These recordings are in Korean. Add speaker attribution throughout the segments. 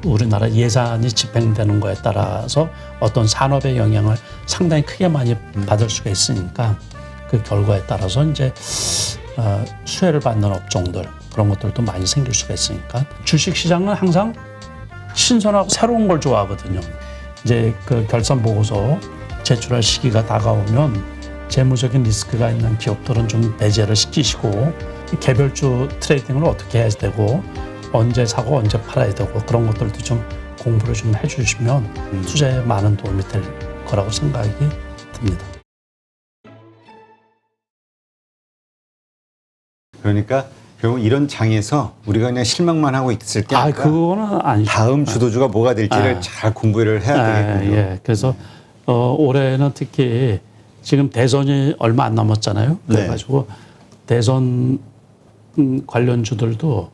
Speaker 1: 우리나라 예산이 집행되는 거에 따라서 어떤 산업의 영향을 상당히 크게 많이 받을 수가 있으니까 그 결과에 따라서 이제 수혜를 받는 업종들 그런 것들도 많이 생길 수가 있으니까 주식시장은 항상 신선하고 새로운 걸 좋아하거든요. 이제 그 결산 보고서 제출할 시기가 다가오면 재무적인 리스크가 있는 기업들은 좀 배제를 시키시고 개별주 트레이딩을 어떻게 해야 되고 언제 사고 언제 팔아야 되고 그런 것들도 좀 공부를 좀 해주시면 투자에 많은 도움이 될 거라고 생각이 듭니다.
Speaker 2: 그러니까 결국 이런 장에서 우리가 그냥 실망만 하고 있을 게 아니라
Speaker 1: 그거는 아니죠.
Speaker 2: 다음 주도주가 뭐가 될지를 잘 공부를 해야 되겠군요.
Speaker 1: 예. 그래서 올해는 특히 지금 대선이 얼마 안 남았잖아요. 그래가지고 대선 관련주들도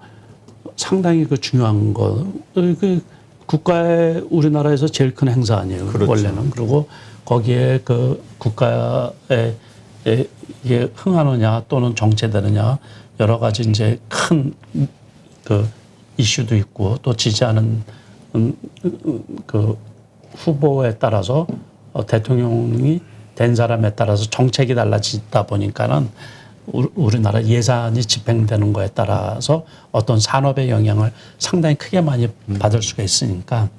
Speaker 1: 상당히 그 중요한 거, 그 국가의 우리나라에서 제일 큰 행사 아니에요.
Speaker 2: 그렇죠.
Speaker 1: 원래는. 그리고 거기에 그 국가에 이게 흥하느냐 또는 정체되느냐 여러 가지 이제 큰 그 이슈도 있고 또 지지하는 그 후보에 따라서 대통령이 된 사람에 따라서 정책이 달라지다 보니까는 우리나라 예산이 집행되는 거에 따라서 어떤 산업의 영향을 상당히 크게 많이 받을 수가 있으니까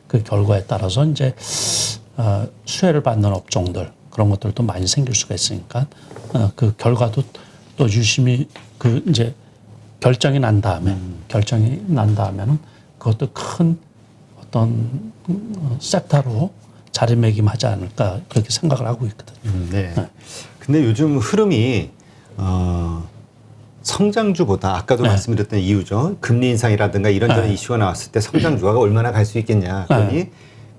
Speaker 1: 그 결과에 따라서 이제 수혜를 받는 업종들 그런 것들도 많이 생길 수가 있으니까 그 결과도 또 유심히 그 이제 결정이 난 다음에는 그것도 큰 어떤 섹터로 자리매김하지 않을까 그렇게 생각을 하고 있거든요.
Speaker 2: 네. 근데 요즘 흐름이 성장주보다 아까도 말씀드렸던 이유죠. 금리 인상이라든가 이런저런 이슈가 나왔을 때 성장주가 얼마나 갈 수 있겠냐. 그러니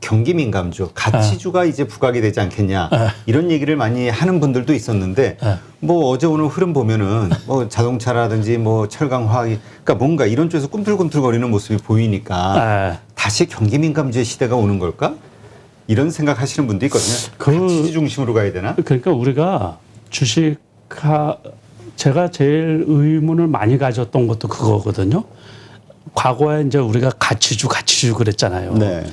Speaker 2: 경기 민감주, 가치주가 이제 부각이 되지 않겠냐. 이런 얘기를 많이 하는 분들도 있었는데 뭐 어제 오늘 흐름 보면은 뭐 자동차라든지 뭐 철강 화학이 그러니까 뭔가 이런 쪽에서 꿈틀꿈틀거리는 모습이 보이니까 다시 경기 민감주의 시대가 오는 걸까? 이런 생각하시는 분도 있거든요. 가치주 중심으로 가야 되나?
Speaker 1: 그러니까 우리가 제가 제일 의문을 많이 가졌던 것도 그거거든요. 과거에 이제 우리가 가치주 그랬잖아요.
Speaker 2: 네.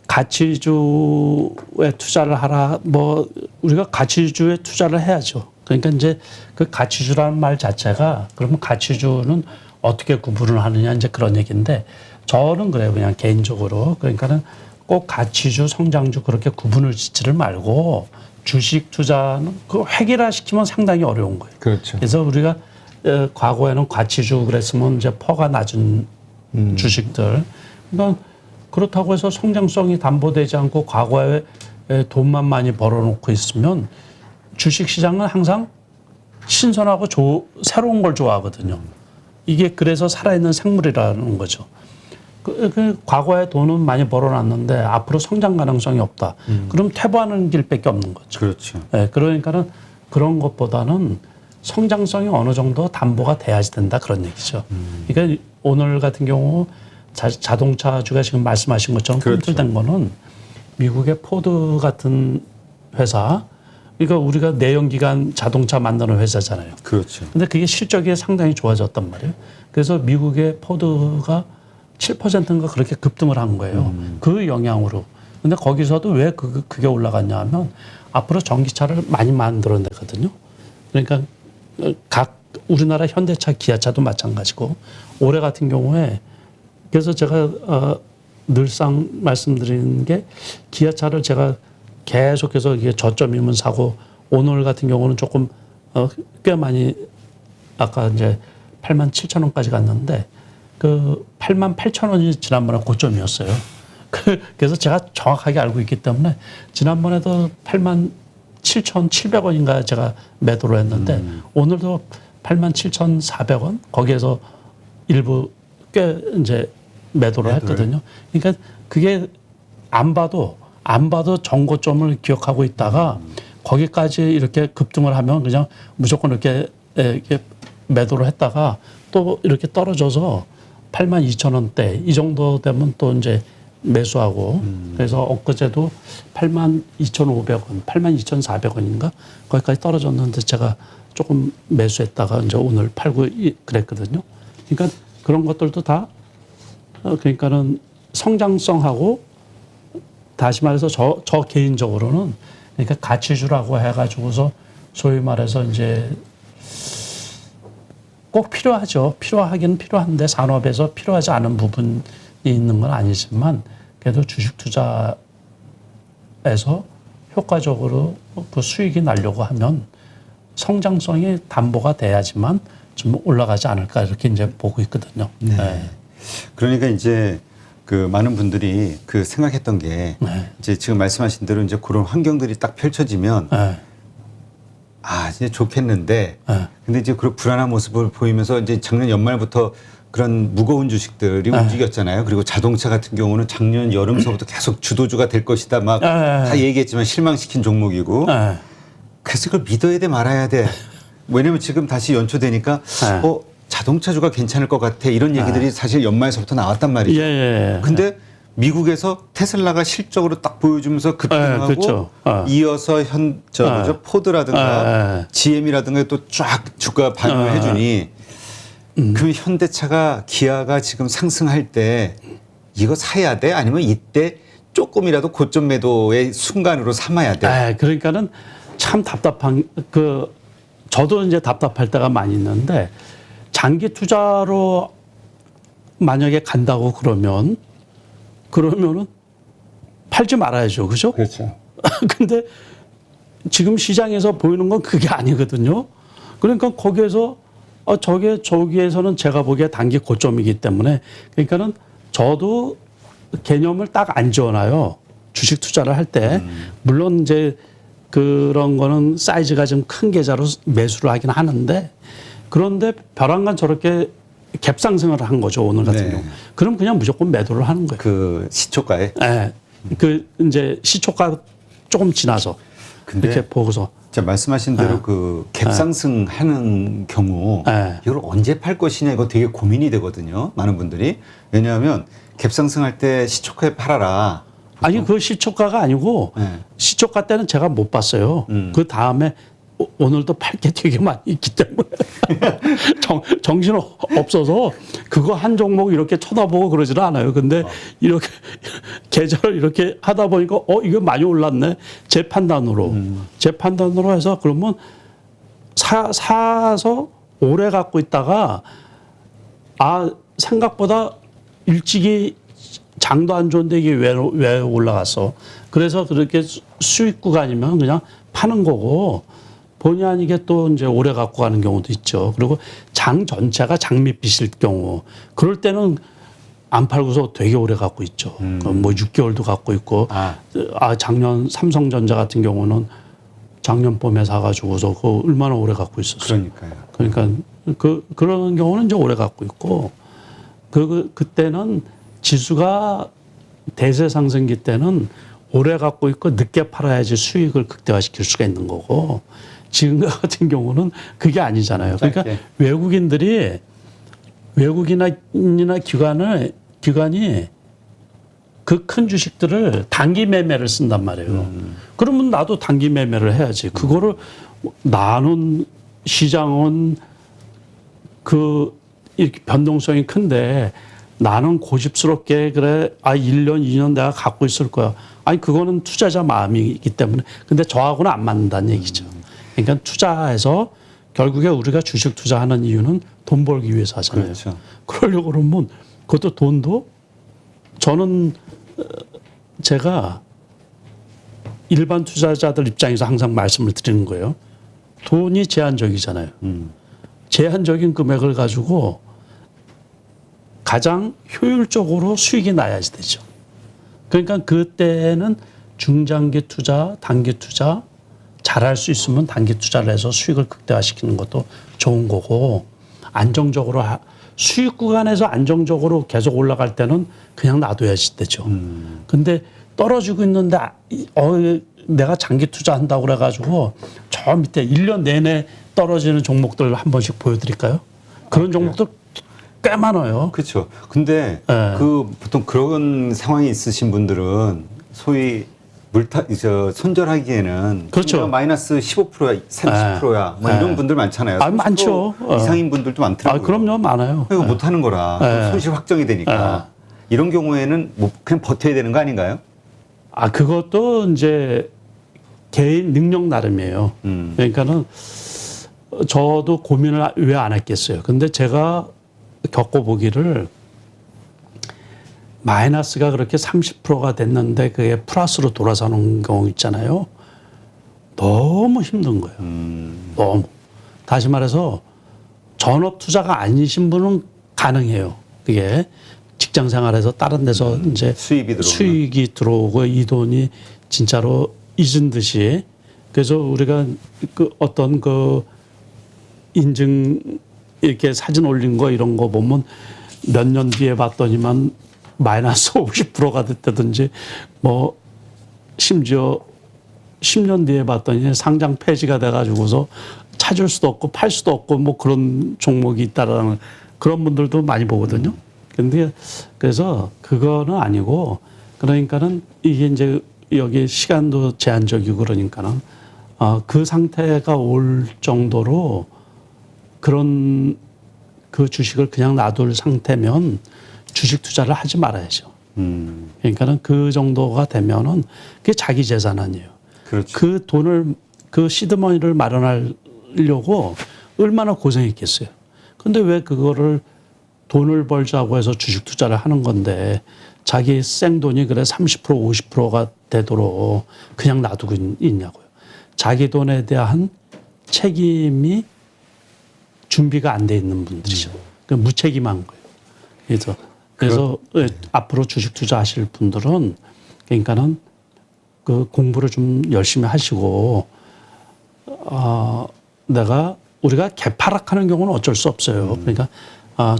Speaker 1: 가치주에 투자를 하라. 뭐 우리가 가치주에 투자를 해야죠. 그러니까 이제 그 가치주라는 말 자체가 그러면 가치주는 어떻게 구분을 하느냐 이제 그런 얘기인데 저는 그래요. 그냥 개인적으로 그러니까는 꼭 가치주, 성장주 그렇게 구분을 짓지를 말고 주식 투자는 그 획일화시키면 상당히 어려운 거예요.
Speaker 2: 그렇죠.
Speaker 1: 그래서 우리가 과거에는 가치주 그랬으면 이제 퍼가 낮은 주식들. 그러니까 그렇다고 해서 성장성이 담보되지 않고 과거에 돈만 많이 벌어놓고 있으면 주식시장은 항상 신선하고 새로운 걸 좋아하거든요. 이게 그래서 살아있는 생물이라는 거죠. 과거에 돈은 많이 벌어놨는데 앞으로 성장 가능성이 없다. 그럼 퇴보하는 길밖에 없는 거죠.
Speaker 2: 그렇죠.
Speaker 1: 네, 그러니까는 그런 것보다는 성장성이 어느 정도 담보가 돼야지 된다 그런 얘기죠. 그러니까 오늘 같은 경우 자동차주가 지금 말씀하신 것처럼 꿈틀댄 거는 미국의 포드 같은 회사, 그러니까 우리가 내연기관 자동차 만드는 회사잖아요.
Speaker 2: 그렇죠.
Speaker 1: 근데 그게 실적이 상당히 좋아졌단 말이에요. 그래서 미국의 포드가 7%인가 그렇게 급등을 한 거예요. 그 영향으로. 근데 거기서도 왜 그게 올라갔냐 하면 앞으로 전기차를 많이 만들어내거든요. 그러니까 우리나라 현대차, 기아차도 마찬가지고 올해 같은 경우에 그래서 제가 늘상 말씀드리는 게 기아차를 제가 계속해서 이게 저점이면 사고 오늘 같은 경우는 조금 꽤 많이 아까 이제 87,000원까지 갔는데 그 88,000원이 지난번에 고점이었어요. 그래서 제가 정확하게 알고 있기 때문에 지난번에도 87,700원인가 제가 매도를 했는데 오늘도 87,400원 거기에서 일부 꽤 이제 매도를 했거든요. 그러니까 그게 안 봐도 정고점을 기억하고 있다가 거기까지 이렇게 급등을 하면 그냥 무조건 이렇게 매도를 했다가 또 이렇게 떨어져서 82,000원대 이 정도 되면 또 이제 매수하고 그래서 엊그제도 82,500원, 82,400원인가 거기까지 떨어졌는데 제가 조금 매수했다가 이제 오늘 팔고 그랬거든요. 그러니까 그런 것들도 다 그러니까는 성장성하고 다시 말해서 저 개인적으로는 그러니까 가치주라고 해가지고서 소위 말해서 이제 꼭 필요하죠. 필요하긴 필요한데 산업에서 필요하지 않은 부분이 있는 건 아니지만 그래도 주식 투자에서 효과적으로 그 수익이 나려고 하면 성장성이 담보가 돼야지만 좀 올라가지 않을까 이렇게 이제 보고 있거든요.
Speaker 2: 네.
Speaker 1: 네.
Speaker 2: 그러니까 이제 그 많은 분들이 그 생각했던 게
Speaker 1: 네.
Speaker 2: 이제 지금 말씀하신 대로 이제 그런 환경들이 딱 펼쳐지면
Speaker 1: 네.
Speaker 2: 아, 이제 좋겠는데
Speaker 1: 네.
Speaker 2: 근데 이제 그런 불안한 모습을 보이면서 이제 작년 연말부터 그런 무거운 주식들이 움직였잖아요. 그리고 자동차 같은 경우는 작년 여름서부터 계속 주도주가 될 것이다 막 다 얘기했지만 실망시킨 종목이고
Speaker 1: 네.
Speaker 2: 그래서 그걸 믿어야 돼 말아야 돼. 왜냐면 지금 다시 연초되니까 자동차주가 괜찮을 것 같아 이런 얘기들이 사실 연말서부터 나왔단 말이죠.
Speaker 1: 예.
Speaker 2: 근데 미국에서 테슬라가 실적으로 딱 보여주면서 급등하고
Speaker 1: 그렇죠.
Speaker 2: 이어서 포드라든가 GM이라든가 또 쫙 주가 반응을 해주니 그럼 현대차가 기아가 지금 상승할 때 이거 사야 돼? 아니면 이때 조금이라도 고점 매도의 순간으로 삼아야 돼?
Speaker 1: 그러니까는 참 답답한 저도 이제 답답할 때가 많이 있는데 장기 투자로 만약에 간다고 그러면은 팔지 말아야죠. 그죠?
Speaker 2: 그렇죠.
Speaker 1: 근데 지금 시장에서 보이는 건 그게 아니거든요. 그러니까 거기에서 저기에서는 제가 보기에 단기 고점이기 때문에 그러니까는 저도 개념을 딱 안 지어놔요. 주식 투자를 할 때. 물론 이제 그런 거는 사이즈가 좀 큰 계좌로 매수를 하긴 하는데 그런데 벼랑간 저렇게 갭상승을 한 거죠. 오늘 같은 경우. 그럼 그냥 무조건 매도를 하는 거예요.
Speaker 2: 그 시초가에?
Speaker 1: 네. 이제 시초가 조금 지나서 이렇게 보고서.
Speaker 2: 자, 말씀하신 대로 그 갭상승 하는 경우 이걸 언제 팔 것이냐 이거 되게 고민이 되거든요. 많은 분들이. 왜냐하면 갭상승할 때 시초가에 팔아라.
Speaker 1: 아니, 그 시초가가 아니고 시초가 때는 제가 못 봤어요. 그 다음에 오늘도 팔 게 되게 많이 있기 때문에 정신 없어서 그거 한 종목 이렇게 쳐다보고 그러지는 않아요. 근데 이렇게 계좌를 이렇게 하다 보니까 이거 많이 올랐네. 제 판단으로 해서 그러면 사서 오래 갖고 있다가 생각보다 일찍이 장도 안 좋은데 이게 왜 올라갔어. 그래서 그렇게 수익 구간이면 그냥 파는 거고 본의 아니게 또 이제 오래 갖고 가는 경우도 있죠. 그리고 장 전체가 장밋빛일 경우 그럴 때는 안 팔고서 되게 오래 갖고 있죠. 뭐 6개월도 갖고 있고 작년 삼성전자 같은 경우는 작년 봄에 사가지고서 그 얼마나 오래 갖고 있었어요. 그러니까 그런 경우는 이제 오래 갖고 있고 그때는 지수가 대세 상승기 때는 오래 갖고 있고 늦게 팔아야지 수익을 극대화시킬 수가 있는 거고 지금 같은 경우는 그게 아니잖아요. 그러니까 외국인이나 기관이 그 큰 주식들을 단기 매매를 쓴단 말이에요. 그러면 나도 단기 매매를 해야지. 그거를 나눈 시장은 이렇게 변동성이 큰데 나는 고집스럽게 1년, 2년 내가 갖고 있을 거야. 아니, 그거는 투자자 마음이기 때문에. 근데 저하고는 안 맞는다는 얘기죠. 그러니까 투자해서 결국에 우리가 주식 투자하는 이유는 돈 벌기 위해서 하잖아요.
Speaker 2: 그렇죠.
Speaker 1: 그러려고 그러면 그것도 돈도 저는 제가 일반 투자자들 입장에서 항상 말씀을 드리는 거예요. 돈이 제한적이잖아요. 제한적인 금액을 가지고 가장 효율적으로 수익이 나야지 되죠. 그러니까 그때는 중장기 투자, 단기 투자 잘할 수 있으면 단기 투자를 해서 수익을 극대화시키는 것도 좋은 거고 안정적으로 수익 구간에서 안정적으로 계속 올라갈 때는 그냥 놔둬야지 되죠. 근데 떨어지고 있는데 내가 장기 투자한다고 그래가지고 저 밑에 1년 내내 떨어지는 종목들 한 번씩 보여드릴까요? 그런 종목들 꽤 많아요.
Speaker 2: 그렇죠. 근데 보통 그런 상황이 있으신 분들은 소위 손절하기에는
Speaker 1: 그렇죠.
Speaker 2: 마이너스 15%야, 30%야, 뭐 이런 분들 많잖아요.
Speaker 1: 많죠.
Speaker 2: 이상인 분들도 많더라고요.
Speaker 1: 그럼요, 많아요.
Speaker 2: 이거 못 하는 거라 손실 확정이 되니까. 이런 경우에는 뭐 그냥 버텨야 되는 거 아닌가요?
Speaker 1: 그것도 이제 개인 능력 나름이에요. 그러니까는 저도 고민을 왜 안 했겠어요. 근데 제가 겪어보기를 마이너스가 그렇게 30%가 됐는데 그게 플러스로 돌아서는 경우 있잖아요. 너무 힘든 거예요. 너무. 다시 말해서 전업 투자가 아니신 분은 가능해요. 그게 직장 생활에서 다른 데서 이제 수익이 들어오고 이 돈이 진짜로 잊은 듯이. 그래서 우리가 그 어떤 그 인증 이렇게 사진 올린 거 이런 거 보면 몇 년 뒤에 봤더니만 마이너스 50%가 됐다든지 뭐 심지어 10년 뒤에 봤더니 상장 폐지가 돼가지고서 찾을 수도 없고 팔 수도 없고 뭐 그런 종목이 있다라는 그런 분들도 많이 보거든요. 근데 그래서 그거는 아니고 그러니까는 이게 이제 여기 시간도 제한적이고 그러니까는 그 상태가 올 정도로 그런 그 주식을 그냥 놔둘 상태면 주식 투자를 하지 말아야죠. 그러니까는 그 정도가 되면은 그게 자기 재산 아니에요.
Speaker 2: 그렇죠.
Speaker 1: 그 돈을 그 시드머니를 마련하려고 얼마나 고생했겠어요. 근데 왜 그거를 돈을 벌자고 해서 주식 투자를 하는 건데 자기 생돈이 그래 30% 50%가 되도록 그냥 놔두고 있냐고요. 자기 돈에 대한 책임이 준비가 안 돼 있는 분들이죠. 무책임한 거예요. 그래서 앞으로 주식 투자하실 분들은 그러니까는 그 공부를 좀 열심히 하시고 우리가 개파락하는 경우는 어쩔 수 없어요. 그러니까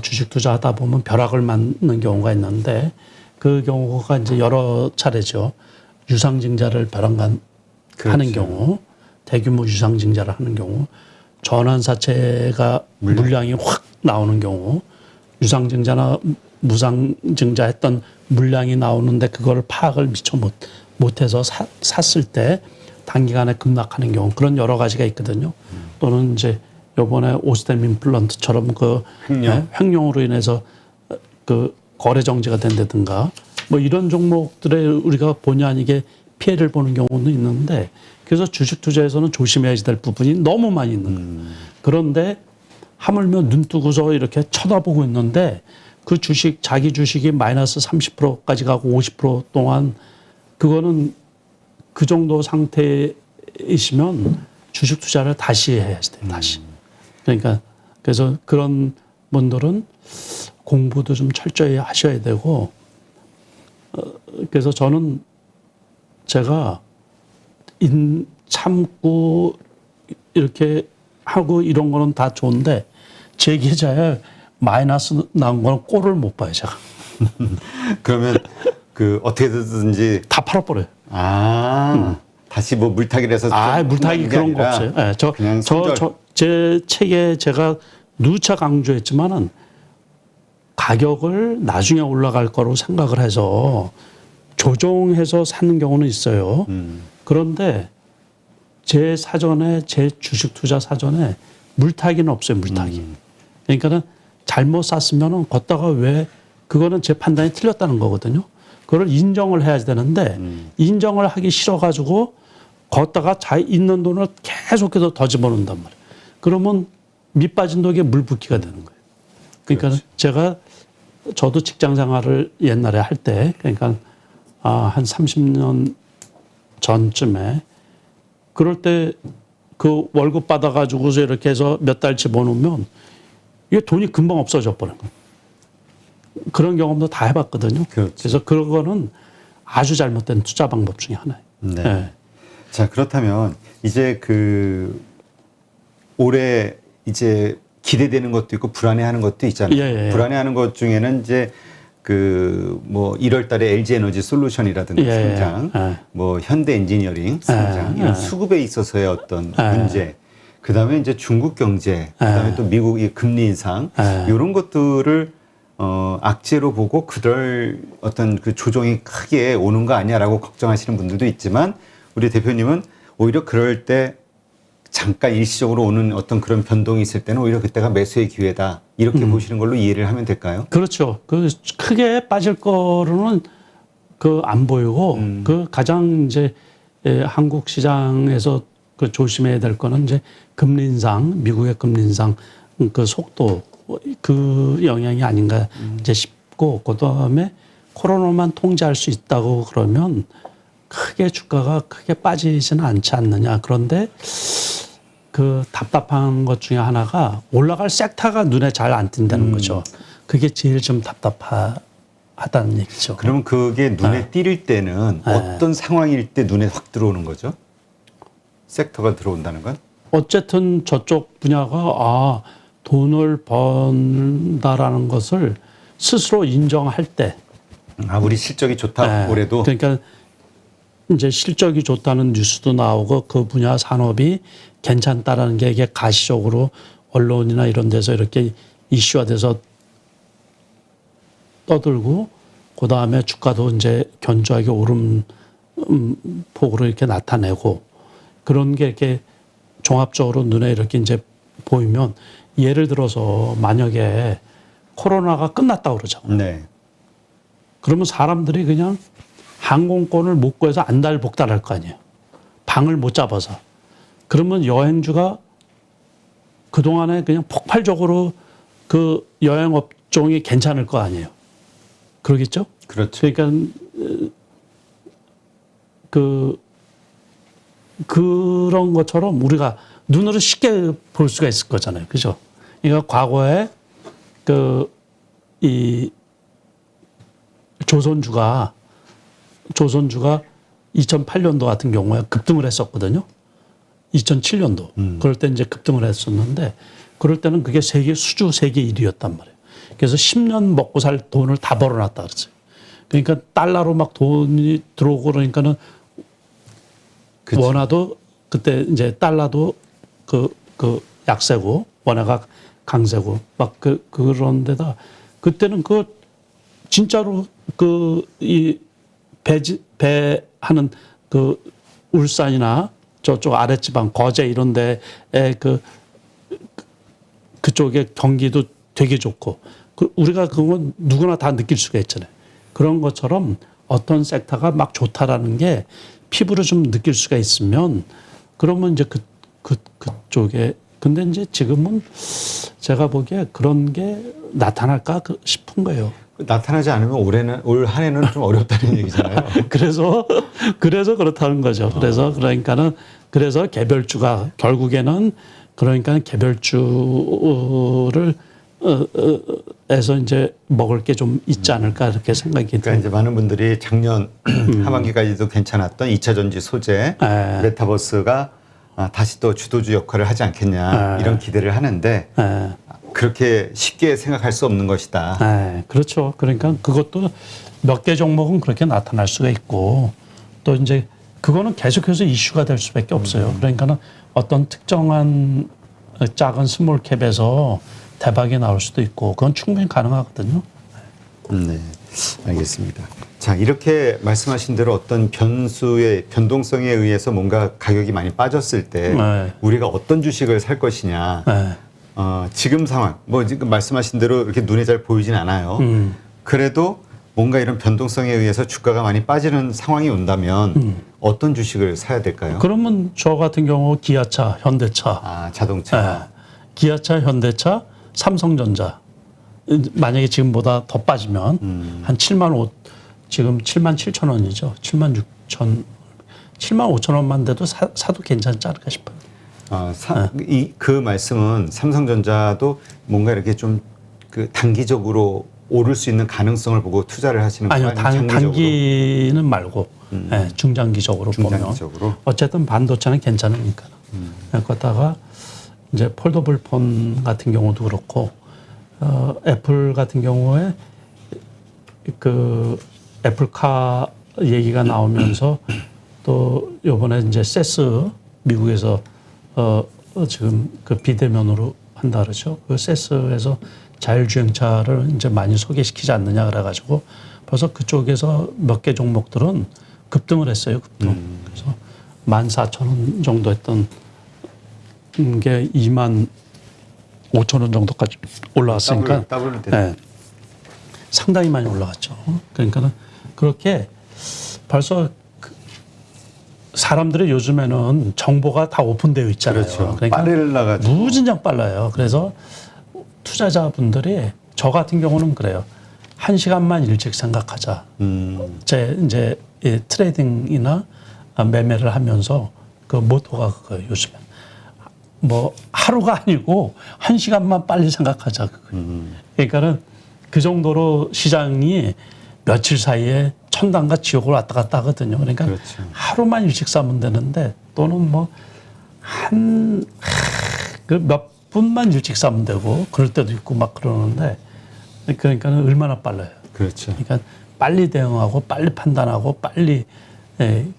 Speaker 1: 주식 투자하다 보면 벼락을 맞는 경우가 있는데 그 경우가 이제 여러 차례죠. 유상증자를 벼락하는
Speaker 2: 그렇죠.
Speaker 1: 경우, 대규모 유상증자를 하는 경우, 전환사채가 물량이 확 나오는 경우, 유상증자나 무상증자 했던 물량이 나오는데 그거를 파악을 미처 못해서 샀을 때 단기간에 급락하는 경우 그런 여러 가지가 있거든요. 또는 이제 요번에 오스템 임플란트처럼 그 횡령으로 인해서 그 거래 정지가 된다든가 뭐 이런 종목들에 우리가 본의 아니게 피해를 보는 경우는 있는데 그래서 주식 투자에서는 조심해야 될 부분이 너무 많이 있는 거예요. 그런데 하물며 눈 뜨고서 이렇게 쳐다보고 있는데 그 주식, 자기 주식이 마이너스 30%까지 가고 50% 동안 그거는 그 정도 상태이시면 주식 투자를 다시 해야 돼요. 다시. 그러니까 그래서 그런 분들은 공부도 좀 철저히 하셔야 되고 그래서 저는 제가 참고 이렇게 하고 이런 거는 다 좋은데 제 계좌에 마이너스 나온 거는 꼴을 못 봐요, 제가.
Speaker 2: 그러면 그 어떻게든지
Speaker 1: 다 팔아버려요.
Speaker 2: 다시 뭐 물타기를 해서
Speaker 1: 물타기 그런 거 없어요. 네, 제 책에 제가 누차 강조했지만은 가격을 나중에 올라갈 거로 생각을 해서 조정해서 사는 경우는 있어요. 그런데 제 사전에 제 주식 투자 사전에 물타기는 없어요. 물타기. 그러니까는 잘못 샀으면은 걷다가 왜 그거는 제 판단이 틀렸다는 거거든요. 그걸 인정을 해야 되는데 인정을 하기 싫어가지고 걷다가 있는 돈을 계속해서 더 집어넣는단 말이에요. 그러면 밑 빠진 독에 물 붓기가 되는 거예요. 그러니까 저도 직장 생활을 옛날에 할 때 그러니까 한 30년 전쯤에 그럴 때 그 월급 받아가지고서 이렇게 해서 몇 달 집어넣으면 이게 돈이 금방 없어져 버린 거예요. 그런 경험도 다 해봤거든요.
Speaker 2: 그렇죠.
Speaker 1: 그래서 그런 거는 아주 잘못된 투자 방법 중에 하나예요.
Speaker 2: 네.
Speaker 1: 네.
Speaker 2: 자, 그렇다면 이제 올해 이제 기대되는 것도 있고 불안해하는 것도 있잖아요.
Speaker 1: 예.
Speaker 2: 불안해하는 것 중에는 이제 뭐 1월 달에 LG 에너지 솔루션이라든가 상장, 뭐 현대 엔지니어링 상장, 이런 수급에 있어서의 어떤 문제, 그 다음에 이제 중국 경제, 그 다음에 또 미국의 금리 인상, 이런 것들을 악재로 보고 그럴 어떤 그 조정이 크게 오는 거 아니야라고 걱정하시는 분들도 있지만 우리 대표님은 오히려 그럴 때 잠깐 일시적으로 오는 어떤 그런 변동이 있을 때는 오히려 그때가 매수의 기회다. 이렇게 보시는 걸로 이해를 하면 될까요?
Speaker 1: 그렇죠. 그 크게 빠질 거로는 그 안 보이고 그 가장 이제 한국 시장에서 그 조심해야 될 거는 이제 금리 인상, 미국의 금리 인상 그 속도 그 영향이 아닌가 이제 싶고 그다음에 코로나만 통제할 수 있다고 그러면 크게 주가가 크게 빠지지는 않지 않느냐. 그런데 그 답답한 것 중에 하나가 올라갈 섹터가 눈에 잘 안 띈다는 거죠. 그게 제일 좀 답답하다는 얘기죠.
Speaker 2: 그러면 그게 눈에 띌 때는 어떤 상황일 때 눈에 확 들어오는 거죠? 섹터가 들어온다는 건?
Speaker 1: 어쨌든 저쪽 분야가 돈을 번다라는 것을 스스로 인정할 때.
Speaker 2: 우리 실적이 좋다 올해도.
Speaker 1: 그러니까 이제 실적이 좋다는 뉴스도 나오고 그 분야 산업이 괜찮다라는 게 이게 가시적으로 언론이나 이런 데서 이렇게 이슈화돼서 떠들고 그 다음에 주가도 이제 견조하게 오름 폭으로 이렇게 나타내고 그런 게 이렇게 종합적으로 눈에 이렇게 이제 보이면 예를 들어서 만약에 코로나가 끝났다 그러죠.
Speaker 2: 네.
Speaker 1: 그러면 사람들이 그냥 항공권을 못 구해서 안달복달할 거 아니에요. 방을 못 잡아서. 그러면 여행주가 그동안에 그냥 폭발적으로 그 여행 업종이 괜찮을 거 아니에요. 그러겠죠?
Speaker 2: 그렇죠.
Speaker 1: 그러니까 그런 것처럼 우리가 눈으로 쉽게 볼 수가 있을 거잖아요. 그죠? 그러니까 과거에 이 조선주가 2008년도 같은 경우에 급등을 했었거든요. 2007년도. 그럴 때 이제 급등을 했었는데 그럴 때는 그게 세계 1위였단 말이에요. 그래서 10년 먹고 살 돈을 다 벌어놨다 그랬어요. 그러니까 달러로 막 돈이 들어오고 그러니까는
Speaker 2: 그치.
Speaker 1: 원화도 그때 이제 달러도 그 약세고 원화가 강세고 막 그런 데다 그때는 진짜로 이 배하는 울산이나 저쪽 아랫지방 거제 이런 데에 그쪽에 경기도 되게 좋고 우리가 그건 누구나 다 느낄 수가 있잖아요. 그런 것처럼 어떤 섹터가 막 좋다라는 게 피부로 좀 느낄 수가 있으면 그러면 이제 그쪽에 근데 이제 지금은 제가 보기에 그런 게 나타날까 싶은 거예요.
Speaker 2: 나타나지 않으면 올 한 해는 좀 어렵다는 얘기잖아요.
Speaker 1: 그래서 그렇다는 거죠. 그래서 개별주가 결국에는 그러니까 개별주를 에서 이제 먹을 게 좀 있지 않을까 이렇게 생각이 듭니다.
Speaker 2: 그러니까 이제 많은 분들이 작년 하반기까지도 괜찮았던 2차 전지 소재 메타버스가 다시 또 주도주 역할을 하지 않겠냐 이런 기대를 하는데 그렇게 쉽게 생각할 수 없는 것이다.
Speaker 1: 그렇죠. 그러니까 그것도 몇 개 종목은 그렇게 나타날 수가 있고 또 이제 그거는 계속해서 이슈가 될 수밖에 없어요. 그러니까는 어떤 특정한 작은 스몰캡에서 대박이 나올 수도 있고 그건 충분히 가능하거든요.
Speaker 2: 네, 알겠습니다. 자, 이렇게 말씀하신 대로 어떤 변수의 변동성에 의해서 뭔가 가격이 많이 빠졌을 때 우리가 어떤 주식을 살 것이냐. 지금 상황, 뭐 지금 말씀하신 대로 이렇게 눈에 잘 보이진 않아요. 그래도 뭔가 이런 변동성에 의해서 주가가 많이 빠지는 상황이 온다면 어떤 주식을 사야 될까요?
Speaker 1: 그러면 저 같은 경우 기아차, 현대차,
Speaker 2: 자동차,
Speaker 1: 기아차, 현대차, 삼성전자 만약에 지금보다 더 빠지면 한 7만 7천 원이죠. 7만 5천 원만 돼도 사도 괜찮지 않을까 싶어요.
Speaker 2: 그 말씀은 삼성전자도 뭔가 이렇게 좀 단기적으로 오를 수 있는 가능성을 보고 투자를 하시는 거예요?
Speaker 1: 아니요, 단기는 말고 중장기적으로 보면 어쨌든 반도체는 괜찮으니까. 그러다가 이제 폴더블 폰 같은 경우도 그렇고 애플 같은 경우에 애플카 얘기가 나오면서 또 요번에 이제 세스 미국에서 지금 비대면으로 한다 그러죠. 그 세스에서 자율주행차를 이제 많이 소개시키지 않느냐 그래가지고 벌써 그쪽에서 몇 개 종목들은 급등을 했어요. 급등. 그래서 14,000원 정도 했던 게 2만 5천 원 정도까지 올라왔으니까
Speaker 2: 더블
Speaker 1: 네, 상당히 많이 올라갔죠. 그러니까는 그렇게 벌써 사람들이 요즘에는 정보가 다 오픈되어 있잖아요.
Speaker 2: 그렇죠.
Speaker 1: 그러니까
Speaker 2: 빨라가지고
Speaker 1: 무진장 빨라요. 그래서 투자자분들이 저 같은 경우는 그래요. 1시간만 일찍 생각하자. 제 이제 이 트레이딩이나 매매를 하면서 그 모토가 그거예요. 요즘에 뭐 하루가 아니고 1시간만 빨리 생각하자. 그러니까는 그 정도로 시장이 며칠 사이에 천당과 지옥을 왔다 갔다 하거든요. 그러니까
Speaker 2: 그렇죠.
Speaker 1: 하루만 일찍 사면 되는데 또는 뭐 몇 분만 일찍 사면 되고 그럴 때도 있고 막 그러는데 그러니까는 얼마나 빨라요.
Speaker 2: 그렇죠.
Speaker 1: 그러니까 빨리 대응하고 빨리 판단하고 빨리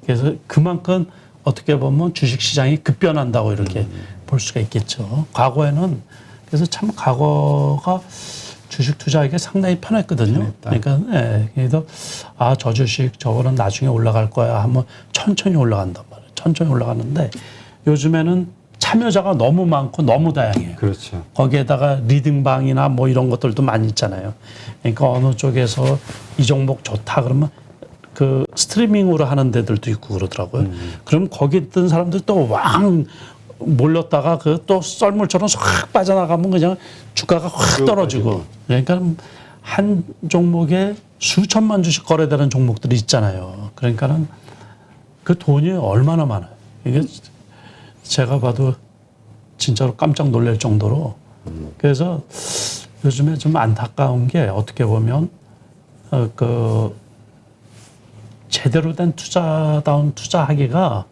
Speaker 1: 그래서 그만큼 어떻게 보면 주식 시장이 급변한다고 이렇게 볼 수가 있겠죠. 과거에는 그래서 참 과거가 주식 투자하기가 상당히 편했거든요. 그러니까 그래서 저 주식 저거는 나중에 올라갈 거야 하면 천천히 올라간단 말이에요. 천천히 올라가는데 요즘에는 참여자가 너무 많고 너무 다양해요.
Speaker 2: 그렇죠.
Speaker 1: 거기에다가 리딩방이나 뭐 이런 것들도 많이 있잖아요. 그러니까 어느 쪽에서 이 종목 좋다 그러면 그 스트리밍으로 하는 데들도 있고 그러더라고요. 그럼 거기 있던 사람들 또 왕 몰렸다가 그 또 썰물처럼 확 빠져나가면 그냥 주가가 확 떨어지고. 그러니까 한 종목에 수천만 주씩 거래되는 종목들이 있잖아요. 그러니까는 그 돈이 얼마나 많아요. 이게 제가 봐도 진짜로 깜짝 놀랄 정도로. 그래서 요즘에 좀 안타까운 게 어떻게 보면 그 제대로 된 투자다운 투자하기가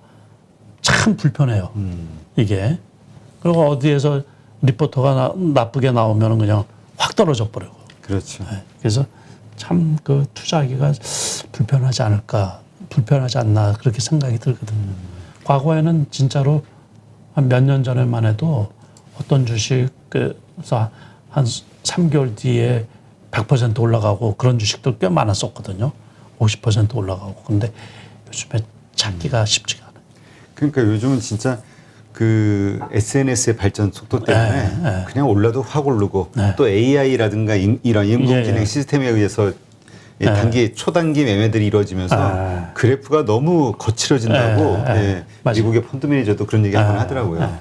Speaker 1: 참 불편해요. 이게. 그리고 어디에서 리포터가 나쁘게 나오면 그냥 확 떨어져 버리고.
Speaker 2: 그렇죠.
Speaker 1: 그래서 참 그 투자하기가 불편하지 않을까, 불편하지 않나 그렇게 생각이 들거든요. 과거에는 진짜로 한 몇 년 전에만 해도 어떤 주식에서 한 3개월 뒤에 100% 올라가고 그런 주식들 꽤 많았었거든요. 50% 올라가고. 근데 요즘에 찾기가 쉽지가 않아요.
Speaker 2: 그러니까 요즘은 진짜 그 SNS의 발전 속도 때문에 그냥 올라도 확 오르고 또 AI라든가 이런 인공지능 시스템에 의해서 단기 초단기 매매들이 이루어지면서 그래프가 너무 거칠어진다고 미국의 펀드 매니저도 그런 얘기 한번 하더라고요.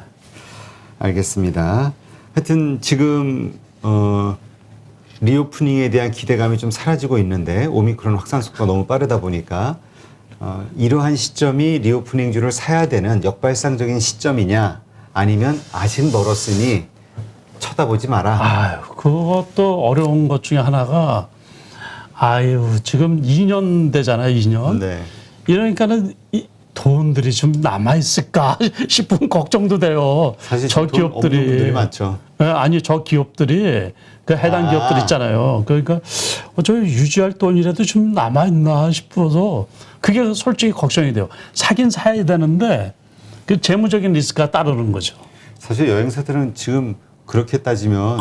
Speaker 2: 알겠습니다. 하여튼 지금 리오프닝에 대한 기대감이 좀 사라지고 있는데 오미크론 확산 속도가 너무 빠르다 보니까 이러한 시점이 리오프닝주를 사야 되는 역발상적인 시점이냐 아니면 아직 멀었으니 쳐다보지 마라.
Speaker 1: 그것도 어려운 것 중에 하나가 지금 2년 되잖아요. 2년.
Speaker 2: 네.
Speaker 1: 이러니까는 이 돈들이 좀 남아 있을까 싶은 걱정도 돼요.
Speaker 2: 사실
Speaker 1: 저
Speaker 2: 돈 없는 분들이 많죠.
Speaker 1: 아니 저 기업들이 그 해당 기업들 있잖아요. 그러니까 저 유지할 돈이라도 좀 남아 있나 싶어서 그게 솔직히 걱정이 돼요. 사긴 사야 되는데 그 재무적인 리스크가 따르는 거죠.
Speaker 2: 사실 여행사들은 지금 그렇게 따지면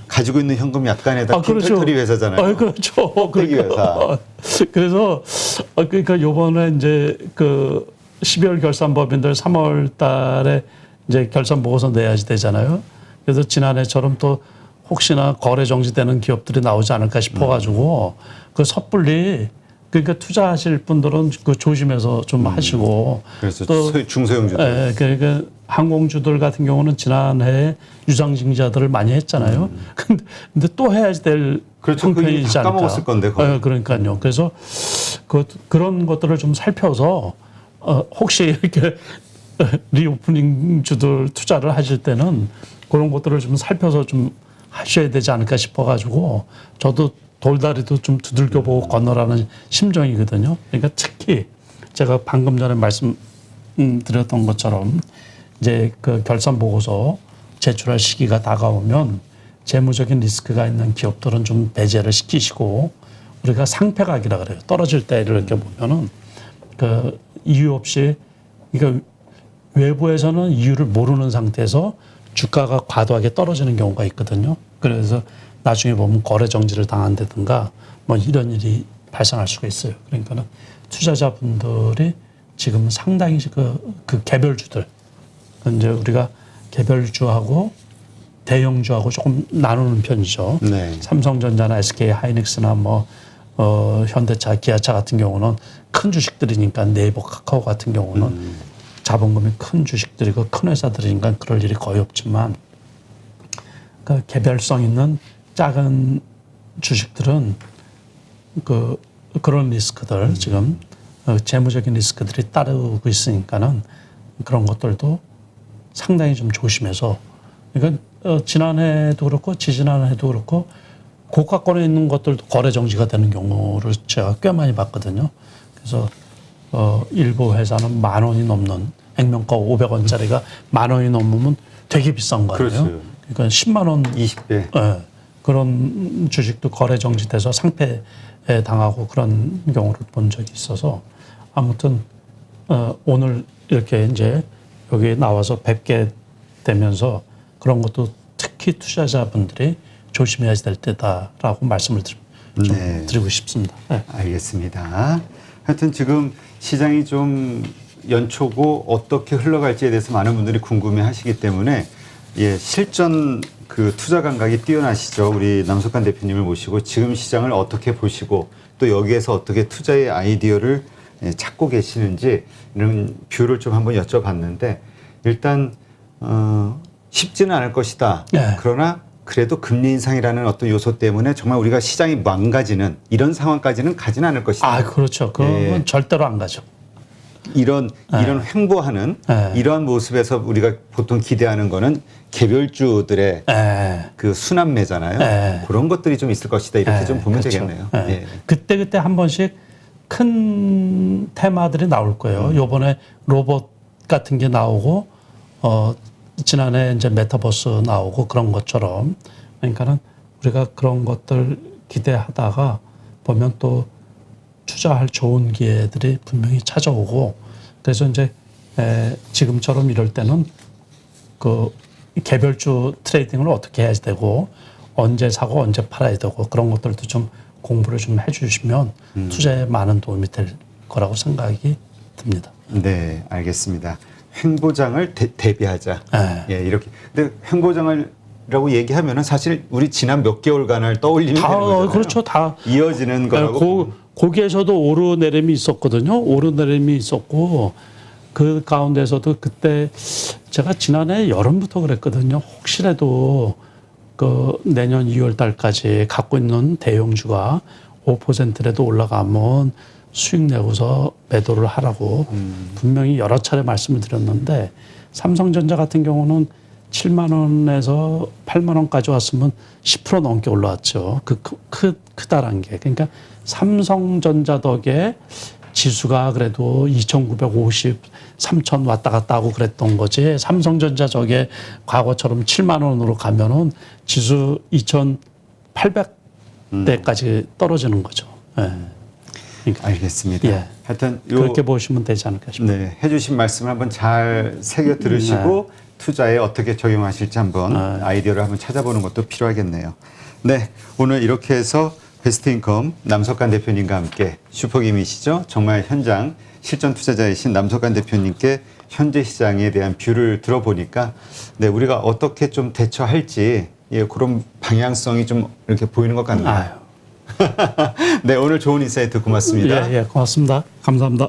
Speaker 2: 가지고 있는 현금 약간에다 킹털터리 회사잖아요.
Speaker 1: 그렇죠.
Speaker 2: 껍데기 회사.
Speaker 1: 그래서 그러니까 요번에 이제 그 12월 결산법인들 3월 달에 이제 결산 보고서 내야지 되잖아요. 그래서 지난해처럼 또 혹시나 거래 정지되는 기업들이 나오지 않을까 싶어가지고 그 섣불리 그러니까 투자하실 분들은 그 조심해서 좀 하시고
Speaker 2: 그래서
Speaker 1: 또
Speaker 2: 중소형주들.
Speaker 1: 그러니까 항공주들 같은 경우는 지난해에 유상증자들을 많이 했잖아요. 근데 또 해야지 될
Speaker 2: 그렇죠.
Speaker 1: 형편이지 않을까.
Speaker 2: 까먹었을 건데.
Speaker 1: 그러니까요. 그래서 그런 것들을 좀 살펴서 혹시 이렇게 리오프닝 주들 투자를 하실 때는 그런 것들을 좀 살펴서 좀 하셔야 되지 않을까 싶어가지고 저도 돌다리도 좀 두들겨보고 건너라는 심정이거든요. 그러니까 특히 제가 방금 전에 말씀드렸던 것처럼 이제 그 결산 보고서 제출할 시기가 다가오면 재무적인 리스크가 있는 기업들은 좀 배제를 시키시고 우리가 상패각이라 그래요. 떨어질 때 이렇게 보면은 그 이유 없이 그러니까 외부에서는 이유를 모르는 상태에서 주가가 과도하게 떨어지는 경우가 있거든요. 그래서 나중에 보면 거래 정지를 당한다든가 뭐 이런 일이 발생할 수가 있어요. 그러니까는 투자자분들이 지금 상당히 그 개별주들 이제 우리가 개별주하고 대형주하고 조금 나누는 편이죠.
Speaker 2: 네.
Speaker 1: 삼성전자나 SK 하이닉스나 뭐 현대차, 기아차 같은 경우는 큰 주식들이니까 네이버, 카카오 같은 경우는 자본금이 큰 주식들이고 큰 회사들이니까 그럴 일이 거의 없지만 그 개별성 있는 작은 주식들은 그런 리스크들 지금 재무적인 리스크들이 따르고 있으니까는 그런 것들도 상당히 좀 조심해서 그러니까 지난해도 그렇고 지지난해도 그렇고 고가권에 있는 것들도 거래 정지가 되는 경우를 제가 꽤 많이 봤거든요. 그래서 일부 회사는 10,000원이 넘는 액면가 500원짜리가 10,000원이 넘으면 되게 비싼 거 아니에요.
Speaker 2: 그렇죠.
Speaker 1: 그러니까 10만 원
Speaker 2: 20배.
Speaker 1: 예, 그런 주식도 거래 정지돼서 상패에 당하고 그런 경우를 본 적이 있어서 아무튼 오늘 이렇게 이제 여기 나와서 뵙게 되면서 그런 것도 특히 투자자분들이 조심해야 될 때다라고 말씀을 좀
Speaker 2: 네.
Speaker 1: 드리고 싶습니다. 네.
Speaker 2: 알겠습니다. 하여튼 지금 시장이 좀 연초고 어떻게 흘러갈지에 대해서 많은 분들이 궁금해 하시기 때문에 예, 실전 그 투자 감각이 뛰어나시죠. 우리 남석환 대표님을 모시고 지금 시장을 어떻게 보시고 또 여기에서 어떻게 투자의 아이디어를 찾고 계시는지 이런 뷰를 좀 한번 여쭤봤는데 일단 쉽지는 않을 것이다.
Speaker 1: 네.
Speaker 2: 그러나 그래도 금리 인상이라는 어떤 요소 때문에 정말 우리가 시장이 망가지는 이런 상황까지는 가지는 않을 것이다.
Speaker 1: 아, 그렇죠. 그건 절대로 안 가죠.
Speaker 2: 이런 횡보하는 이러한 모습에서 우리가 보통 기대하는 거는 개별주들의 그 순환매잖아요. 그런 것들이 좀 있을 것이다. 이렇게 좀 보면
Speaker 1: 그렇죠.
Speaker 2: 되겠네요. 예.
Speaker 1: 그때 한 번씩 큰 테마들이 나올 거예요. 요번에 로봇 같은 게 나오고 지난해 이제 메타버스 나오고 그런 것처럼 그러니까는 우리가 그런 것들 기대하다가 보면 또 투자할 좋은 기회들이 분명히 찾아오고 그래서 이제 지금처럼 이럴 때는 그 개별주 트레이딩을 어떻게 해야 되고 언제 사고 언제 팔아야 되고 그런 것들도 좀 공부를 좀 해주시면 투자에 많은 도움이 될 거라고 생각이 듭니다.
Speaker 2: 네, 알겠습니다. 횡보장을 대비하자. 예, 이렇게. 근데 횡보장을라고 얘기하면은 사실 우리 지난 몇 개월간을 떠올리면 되는 거잖아요.
Speaker 1: 그렇죠. 다
Speaker 2: 이어지는 거라고.
Speaker 1: 거기에서도 오르내림이 있었거든요. 오르내림이 있었고 그 가운데서도 그때 제가 지난해 여름부터 그랬거든요. 혹시라도 그 내년 2월 달까지 갖고 있는 대형주가 5%라도 올라가면 수익 내고서 매도를 하라고 분명히 여러 차례 말씀을 드렸는데 삼성전자 같은 경우는 7만 원에서 8만 원까지 왔으면 10% 넘게 올라왔죠. 크다란 게. 그러니까 삼성전자 덕에 지수가 그래도 2,950, 3,000 왔다 갔다 하고 그랬던 거지. 삼성전자 저게 과거처럼 7만 원으로 가면은 지수 2,800대까지 떨어지는 거죠. 예. 그러니까
Speaker 2: 알겠습니다.
Speaker 1: 예.
Speaker 2: 하여튼
Speaker 1: 그렇게 보시면 되지 않을까 싶습니다.
Speaker 2: 네, 해주신 말씀을 한번 잘 새겨 들으시고 투자에 어떻게 적용하실지 한번 아이디어를 한번 찾아보는 것도 필요하겠네요. 네, 오늘 이렇게 해서 베스트인컴 남석환 대표님과 함께 슈퍼김이시죠. 정말 현장 실전 투자자이신 남석환 대표님께 현재 시장에 대한 뷰를 들어보니까 네, 우리가 어떻게 좀 대처할지 예, 그런 방향성이 좀 이렇게 보이는 것 같네요. 네, 오늘 좋은 인사이트 고맙습니다.
Speaker 1: 예, 고맙습니다. 감사합니다.